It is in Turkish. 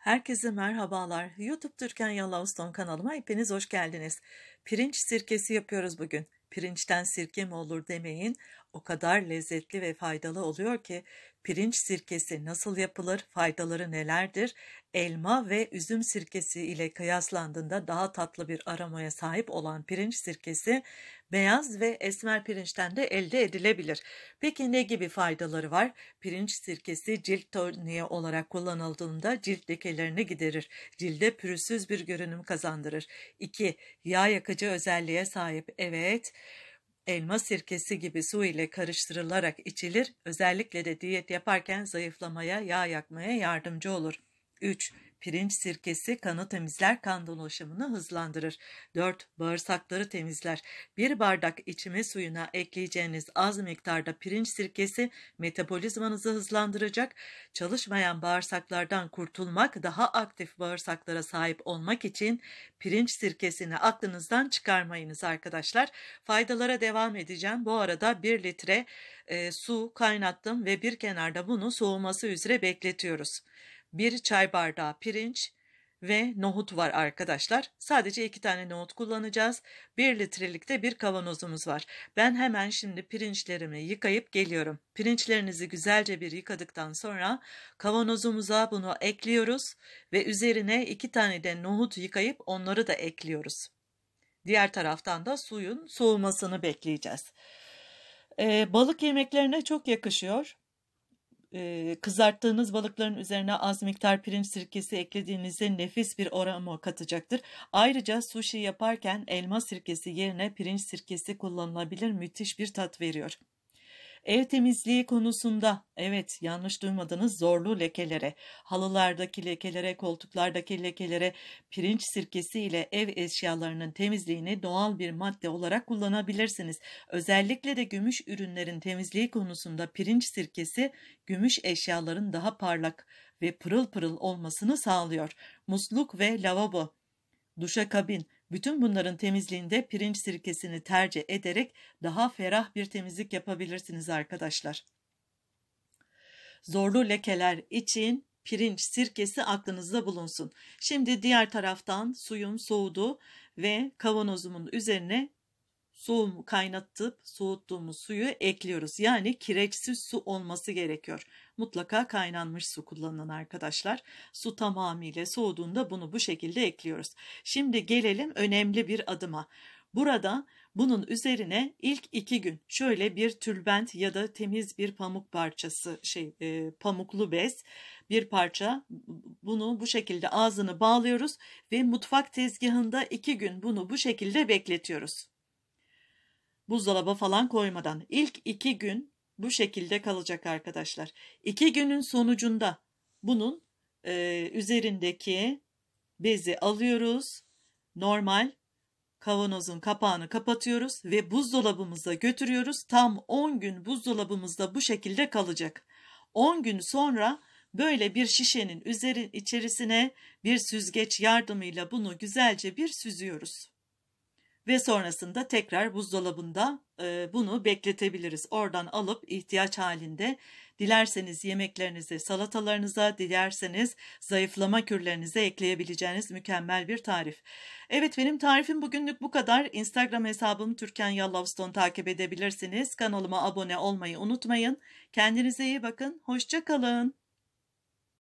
Herkese merhabalar. YouTube Türkan Yalçın kanalıma hepiniz hoş geldiniz. Pirinç sirkesi yapıyoruz bugün. Pirinçten sirke mi olur demeyin. O kadar lezzetli ve faydalı oluyor ki pirinç sirkesi nasıl yapılır, faydaları nelerdir? Elma ve üzüm sirkesi ile kıyaslandığında daha tatlı bir aromaya sahip olan pirinç sirkesi beyaz ve esmer pirinçten de elde edilebilir. Peki ne gibi faydaları var? Pirinç sirkesi cilt toniği olarak kullanıldığında cilt lekelerini giderir. Cilde pürüzsüz bir görünüm kazandırır. 2. Yağ yakıcı özelliğe sahip. Evet, elma sirkesi gibi su ile karıştırılarak içilir. Özellikle de diyet yaparken zayıflamaya, yağ yakmaya yardımcı olur. 3. Pirinç sirkesi kanı temizler, kan dolaşımını hızlandırır. 4. Bağırsakları temizler. Bir bardak içme suyuna ekleyeceğiniz az miktarda pirinç sirkesi metabolizmanızı hızlandıracak. Çalışmayan bağırsaklardan kurtulmak, daha aktif bağırsaklara sahip olmak için pirinç sirkesini aklınızdan çıkarmayınız arkadaşlar. Faydalara devam edeceğim. Bu arada 1 litre su kaynattım ve bir kenarda bunu soğuması üzere bekletiyoruz. 1 çay bardağı pirinç ve nohut var arkadaşlar. Sadece 2 tane nohut kullanacağız. 1 litrelik de bir kavanozumuz var. Ben hemen şimdi pirinçlerimi yıkayıp geliyorum. Pirinçlerinizi güzelce bir yıkadıktan sonra kavanozumuza bunu ekliyoruz ve üzerine 2 tane de nohut yıkayıp onları da ekliyoruz. Diğer taraftan da suyun soğumasını bekleyeceğiz. Balık yemeklerine çok yakışıyor. Kızarttığınız balıkların üzerine az miktar pirinç sirkesi eklediğinizde nefis bir aroma katacaktır. Ayrıca sushi yaparken elma sirkesi yerine pirinç sirkesi kullanılabilir, müthiş bir tat veriyor. Ev temizliği konusunda, evet, yanlış duymadınız, zorlu lekelere, halılardaki lekelere, koltuklardaki lekelere pirinç sirkesi ile ev eşyalarının temizliğini doğal bir madde olarak kullanabilirsiniz. Özellikle de gümüş ürünlerin temizliği konusunda pirinç sirkesi gümüş eşyaların daha parlak ve pırıl pırıl olmasını sağlıyor. Musluk ve lavabo, duşakabin, bütün bunların temizliğinde pirinç sirkesini tercih ederek daha ferah bir temizlik yapabilirsiniz arkadaşlar. Zorlu lekeler için pirinç sirkesi aklınızda bulunsun. Şimdi diğer taraftan suyum soğudu ve kavanozumun üzerine kaynatıp soğuttuğumuz suyu ekliyoruz. Yani kireçsiz su olması gerekiyor. Mutlaka kaynanmış su kullanın arkadaşlar. Su tamamıyla soğuduğunda bunu bu şekilde ekliyoruz. Şimdi gelelim önemli bir adıma. Burada bunun üzerine ilk 2 gün şöyle bir tülbent ya da temiz bir pamuk parçası, pamuklu bez bir parça, bunu bu şekilde ağzını bağlıyoruz ve mutfak tezgahında 2 gün bunu bu şekilde bekletiyoruz. Buzdolabı falan koymadan ilk 2 gün bu şekilde kalacak arkadaşlar. 2 günün sonucunda bunun üzerindeki bezi alıyoruz. Normal kavanozun kapağını kapatıyoruz ve buzdolabımıza götürüyoruz. Tam 10 gün buzdolabımızda bu şekilde kalacak. 10 gün sonra böyle bir şişenin içerisine bir süzgeç yardımıyla bunu güzelce bir süzüyoruz. Ve sonrasında tekrar buzdolabında bunu bekletebiliriz. Oradan alıp ihtiyaç halinde dilerseniz yemeklerinize, salatalarınıza, dilerseniz zayıflama kürlerinize ekleyebileceğiniz mükemmel bir tarif. Evet, benim tarifim bugünlük bu kadar. Instagram hesabım Türkan Yalçın takip edebilirsiniz. Kanalıma abone olmayı unutmayın. Kendinize iyi bakın. Hoşça kalın.